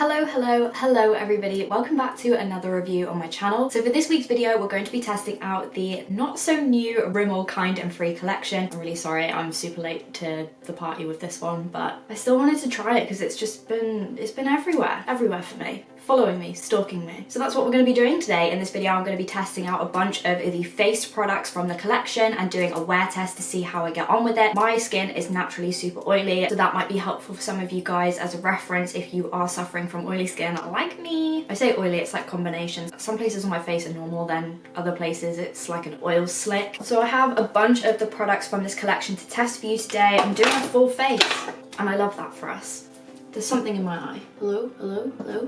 Hello everybody, welcome back to another review on my channel. So for this week's video we're going to be testing out the not so new Rimmel Kind and Free collection. I'm really sorry I'm super late to the party with this one, but I still wanted to try it because it's been everywhere for me. Following me, stalking me. So that's what we're going to be doing today. In this video I'm going to be testing out a bunch of the face products from the collection and doing a wear test to see how I get on with it. My skin is naturally super oily, so that might be helpful for some of you guys as a reference if you are suffering from oily skin like me. I say oily, it's like combinations. Some places on my face are normal, then other places it's like an oil slick. So I have a bunch of the products from this collection to test for you today. I'm doing a full face and I love that for us. There's something in my eye. Hello?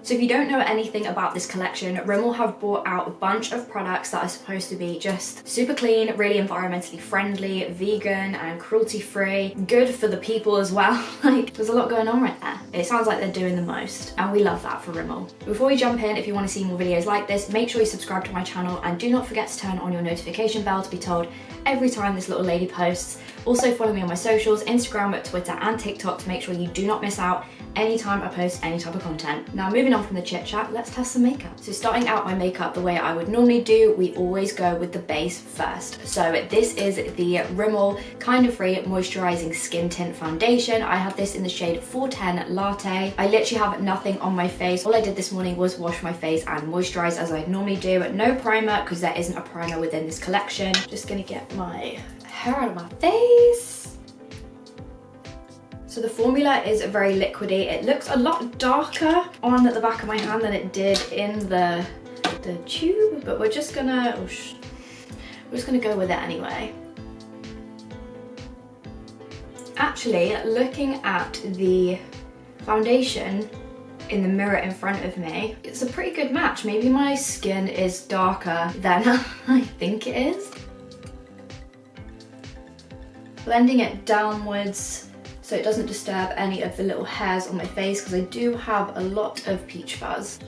So if you don't know anything about this collection, Rimmel have brought out a bunch of products that are supposed to be just super clean, really environmentally friendly, vegan and cruelty-free, good for the people as well. Like, there's a lot going on right there. It sounds like they're doing the most, and we love that for Rimmel. Before we jump in, if you want to see more videos like this, make sure you subscribe to my channel and do not forget to turn on your notification bell to be told every time this little lady posts. Also follow me on my socials, Instagram, Twitter and TikTok to make sure you do not miss out anytime I post any type of content. Now moving on from the chit chat, let's test some makeup. So starting out my makeup the way I would normally do, we always go with the base first. So this is the Rimmel Kind of Free Moisturizing Skin Tint Foundation. I have this in the shade 410 Latte. I literally have nothing on my face. All I did this morning was wash my face and moisturize as I normally do. No primer because there isn't a primer within this collection. Just gonna get my hair out of my face. So the formula is very liquidy. It looks a lot darker on the back of my hand than it did in the tube, but we're just gonna go with it anyway. Actually, looking at the foundation in the mirror in front of me, it's a pretty good match. Maybe my skin is darker than I think it is. Blending it downwards so it doesn't disturb any of the little hairs on my face because I do have a lot of peach fuzz.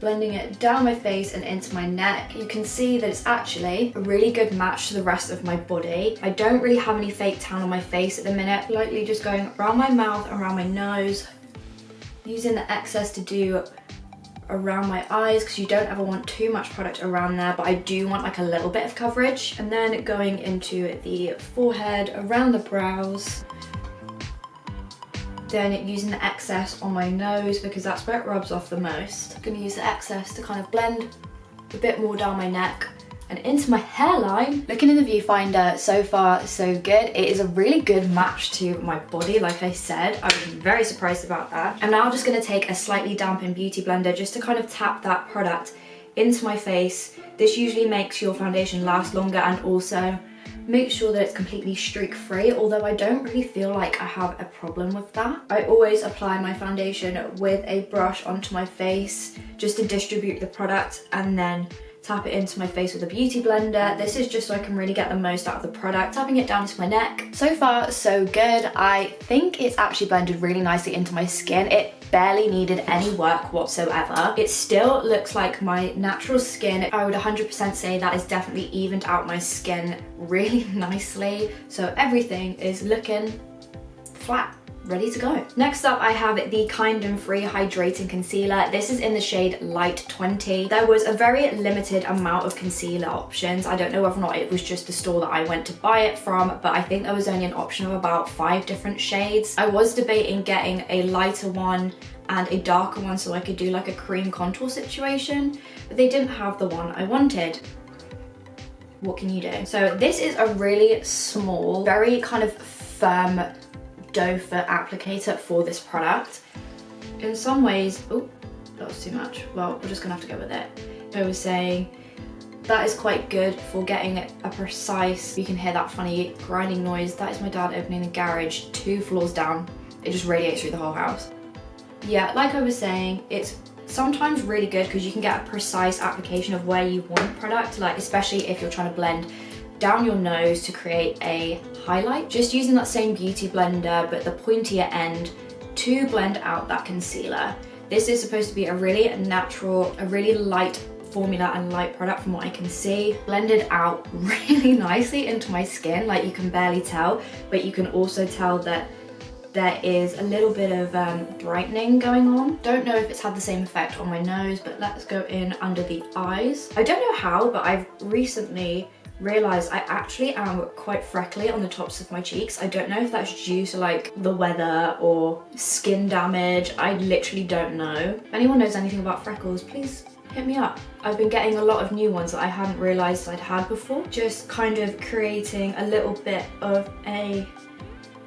Blending it down my face and into my neck. You can see that it's actually a really good match to the rest of my body. I don't really have any fake tan on my face at the minute. Lightly just going around my mouth, around my nose, using the excess to do around my eyes because you don't ever want too much product around there, but I do want like a little bit of coverage. And then going into the forehead, around the brows, then using the excess on my nose because that's where it rubs off the most. I'm gonna use the excess to kind of blend a bit more down my neck and into my hairline. Looking in the viewfinder, so far so good. It is a really good match to my body, like I said. I was very surprised about that. I'm now just gonna take a slightly dampened beauty blender just to kind of tap that product into my face. This usually makes your foundation last longer and also make sure that it's completely streak free, although I don't really feel like I have a problem with that. I always apply my foundation with a brush onto my face just to distribute the product and then tap it into my face with a beauty blender. This is just so I can really get the most out of the product. Tapping it down to my neck. So far, so good. I think it's actually blended really nicely into my skin. It barely needed any work whatsoever. It still looks like my natural skin. I would 100% say that is definitely evened out my skin really nicely. So everything is looking flat, ready to go. Next up I have the Kind and Free Hydrating Concealer. This is in the shade Light 20. There was a very limited amount of concealer options. I don't know whether or not it was just the store that I went to buy it from, but I think there was only an option of about 5 different shades. I was debating getting a lighter one and a darker one so I could do like a cream contour situation, but they didn't have the one I wanted. What can you do? So this is a really small, very kind of firm doe foot applicator for this product. In some ways, oh, that was too much. Well, we're just gonna have to go with it. I was saying that is quite good for getting a precise, you can hear that funny grinding noise. That is my dad opening the garage 2 floors down. It just radiates through the whole house. Yeah, like I was saying, it's sometimes really good because you can get a precise application of where you want product, like especially if you're trying to blend down your nose to create a highlight. Just using that same beauty blender but the pointier end to blend out that concealer. This is supposed to be a really natural, a really light formula and light product from what I can see. Blended out really nicely into my skin, like you can barely tell, but you can also tell that there is a little bit of brightening going on. Don't know if it's had the same effect on my nose, but let's go in under the eyes. I don't know how, but I've recently realized I actually am quite freckly on the tops of my cheeks. I don't know if that's due to like the weather or skin damage. I literally don't know. If anyone knows anything about freckles, please hit me up. I've been getting a lot of new ones that I hadn't realized I'd had before. Just kind of creating a little bit of a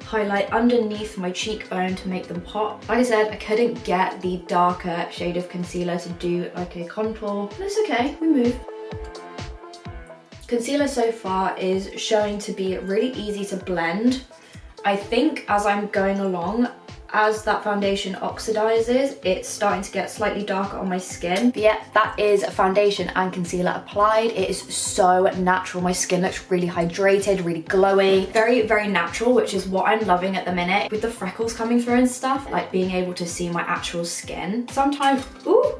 highlight underneath my cheekbone to make them pop. Like I said, I couldn't get the darker shade of concealer to do like a contour. That's okay, we move. Concealer so far is showing to be really easy to blend. I think as I'm going along, as that foundation oxidizes, it's starting to get slightly darker on my skin. But yeah, that is foundation and concealer applied. It is so natural. My skin looks really hydrated, really glowy. Very, very natural, which is what I'm loving at the minute. With the freckles coming through and stuff, like being able to see my actual skin. Sometimes, ooh.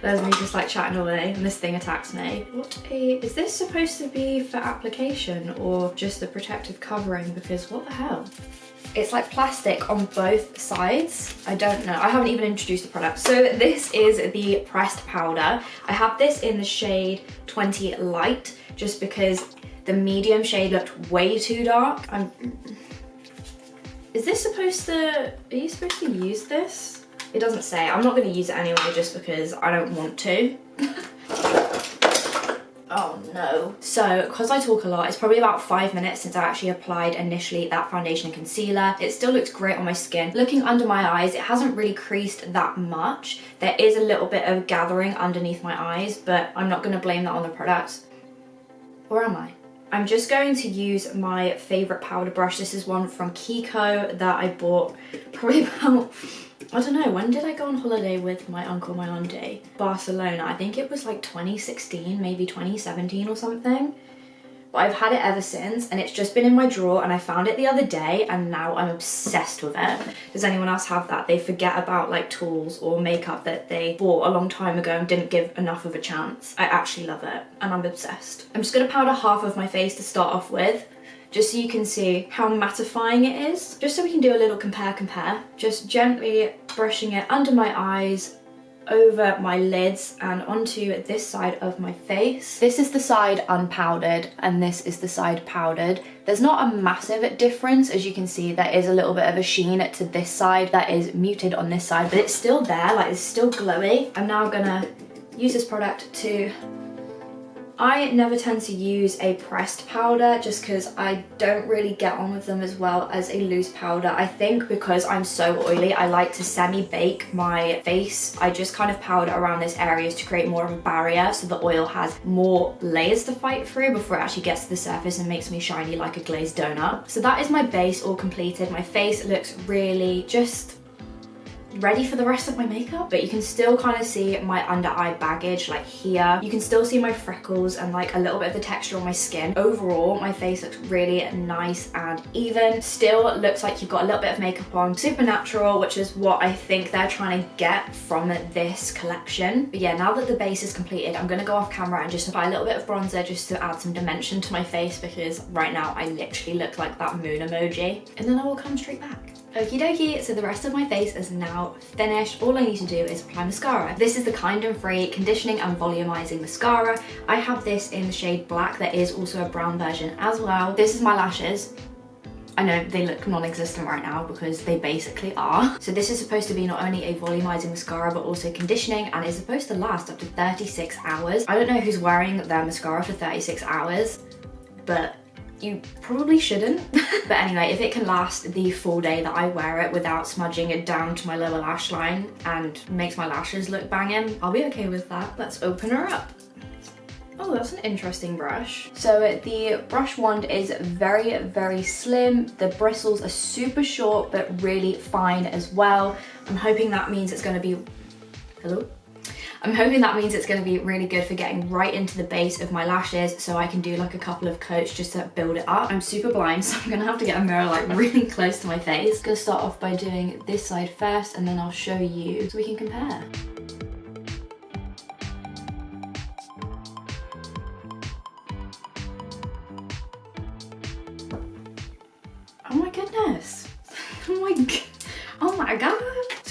There's me just like chatting away and this thing attacks me. Is this supposed to be for application or just a protective covering? Because what the hell? It's like plastic on both sides. I don't know. I haven't even introduced the product. So this is the pressed powder. I have this in the shade 20 Light just because the medium shade looked way too dark. Is this supposed to, are you supposed to use this? It doesn't say. I'm not going to use it anyway just because I don't want to. Oh no. So, because I talk a lot, it's probably about 5 minutes since I actually applied initially that foundation and concealer. It still looks great on my skin. Looking under my eyes, it hasn't really creased that much. There is a little bit of gathering underneath my eyes, but I'm not going to blame that on the product. Or am I? I'm just going to use my favourite powder brush. This is one from Kiko that I bought probably about, I don't know, when did I go on holiday with my uncle, my auntie? Barcelona. I think it was like 2016, maybe 2017 or something. But I've had it ever since and it's just been in my drawer and I found it the other day and now I'm obsessed with it. Does anyone else have that? They forget about like tools or makeup that they bought a long time ago and didn't give enough of a chance. I actually love it and I'm obsessed. I'm just gonna powder half of my face to start off with, just so you can see how mattifying it is. Just so we can do a little compare. Just gently brushing it under my eyes, over my lids and onto this side of my face. This is the side unpowdered and this is the side powdered. There's not a massive difference. As you can see, there is a little bit of a sheen to this side that is muted on this side, but it's still there, like it's still glowy. I'm now gonna use this product to, I never tend to use a pressed powder just because I don't really get on with them as well as a loose powder. I think because I'm so oily, I like to semi-bake my face. I just kind of powder around this area to create more of a barrier so the oil has more layers to fight through before it actually gets to the surface and makes me shiny like a glazed donut. So that is my base all completed. My face looks really just ready for the rest of my makeup, but you can still kind of see my under eye baggage like here. You can still see my freckles and like a little bit of the texture on my skin. Overall, my face looks really nice and even. Still looks like you've got a little bit of makeup on. Super natural, which is what I think they're trying to get from this collection. But yeah, now that the base is completed, I'm gonna go off camera and just apply a little bit of bronzer just to add some dimension to my face because right now I literally look like that moon emoji. And then I will come straight back. Okie dokie, so the rest of my face is now finished. All I need to do is apply mascara. This is the Kind and Free Conditioning and Volumizing Mascara. I have this in the shade black. There is also a brown version as well. This is my lashes. I know they look non-existent right now because they basically are. So this is supposed to be not only a volumizing mascara but also conditioning and is supposed to last up to 36 hours. I don't know who's wearing their mascara for 36 hours, but you probably shouldn't. But anyway, if it can last the full day that I wear it without smudging it down to my lower lash line and makes my lashes look banging, I'll be okay with that. Let's open her up. Oh, that's an interesting brush. So the brush wand is very, very slim. The bristles are super short, but really fine as well. I'm hoping that means it's gonna be, hello? I'm hoping that means it's gonna be really good for getting right into the base of my lashes so I can do like a couple of coats just to build it up. I'm super blind, so I'm gonna have to get a mirror like really close to my face. Gonna start off by doing this side first and then I'll show you so we can compare. Oh my goodness.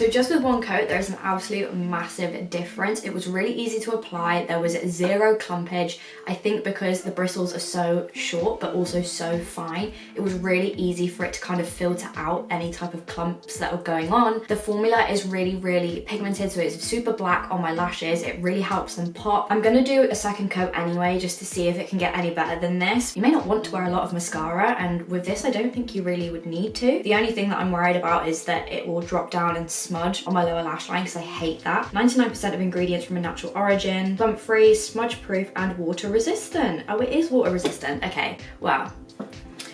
So just with one coat, there's an absolute massive difference. It was really easy to apply. There was zero clumpage. I think because the bristles are so short, but also so fine, it was really easy for it to kind of filter out any type of clumps that were going on. The formula is really, really pigmented, so it's super black on my lashes. It really helps them pop. I'm gonna do a second coat anyway, just to see if it can get any better than this. You may not want to wear a lot of mascara, and with this, I don't think you really would need to. The only thing that I'm worried about is that it will drop down and smudge on my lower lash line, because I hate that. 99% of ingredients from a natural origin, clump-free, smudge-proof, and water-resistant. Oh, it is water-resistant. Okay, wow.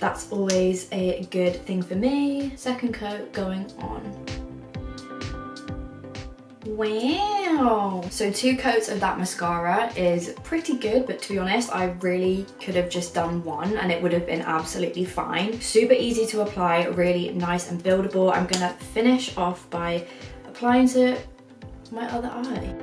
That's always a good thing for me. Second coat going on. Wow. So 2 coats of that mascara is pretty good, but to be honest, I really could have just done 1 and it would have been absolutely fine. Super easy to apply, really nice and buildable. I'm gonna finish off by applying to my other eye.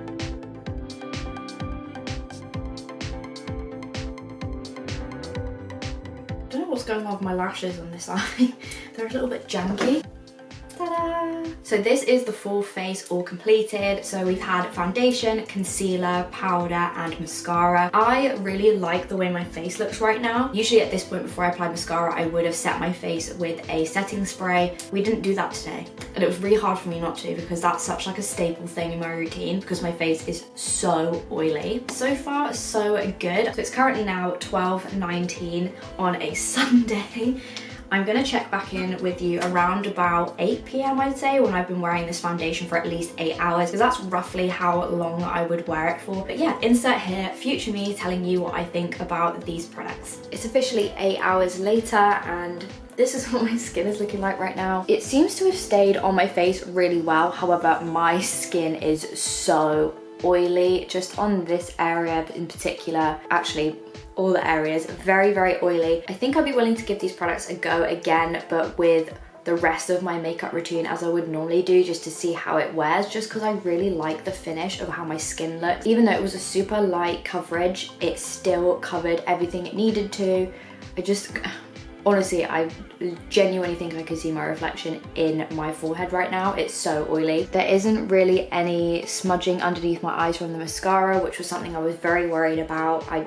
I don't know what's going on with my lashes on this eye. They're a little bit janky. Ta-da! So this is the full face all completed. So we've had foundation, concealer, powder, and mascara. I really like the way my face looks right now. Usually at this point before I apply mascara, I would have set my face with a setting spray. We didn't do that today. And it was really hard for me not to, because that's such like a staple thing in my routine, because my face is so oily. So far, so good. So it's currently now 12:19 on a Sunday. I'm gonna check back in with you around about 8 p.m. I'd say, when I've been wearing this foundation for at least 8 hours, because that's roughly how long I would wear it for. But yeah, insert here, future me telling you what I think about these products. It's officially 8 hours later, and this is what my skin is looking like right now. It seems to have stayed on my face really well. However, my skin is so oily, just on this area in particular. Actually, all the areas, very, very oily. I think I'd be willing to give these products a go again, but with the rest of my makeup routine as I would normally do, just to see how it wears, just because I really like the finish of how my skin looks. Even though it was a super light coverage, it still covered everything it needed to. Honestly, I genuinely think I could see my reflection in my forehead right now. It's so oily. There isn't really any smudging underneath my eyes from the mascara, which was something I was very worried about. I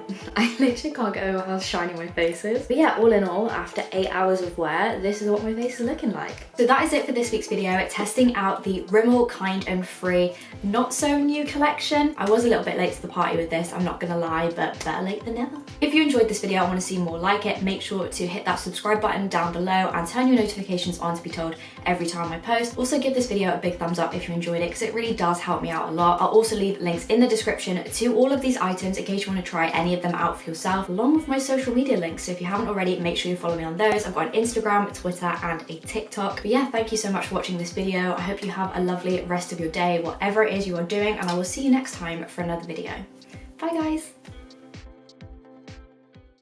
literally can't get over how shiny my face is. But yeah, all in all, after 8 hours of wear, this is what my face is looking like. So that is it for this week's video, testing out the Rimmel Kind and Free Not So New collection. I was a little bit late to the party with this, I'm not gonna lie, but better late than never. If you enjoyed this video and want to see more like it, make sure to hit that subscribe button down below and turn your notifications on to be told every time I post. Also give this video a big thumbs up if you enjoyed it, because it really does help me out a lot. I'll also leave links in the description to all of these items in case you want to try any of them out for yourself, along with my social media links. So if you haven't already, make sure you follow me on those. I've got an Instagram, Twitter, and a TikTok. But yeah, thank you so much for watching this video. I hope you have a lovely rest of your day, whatever it is you are doing, and I will see you next time for another video. Bye guys.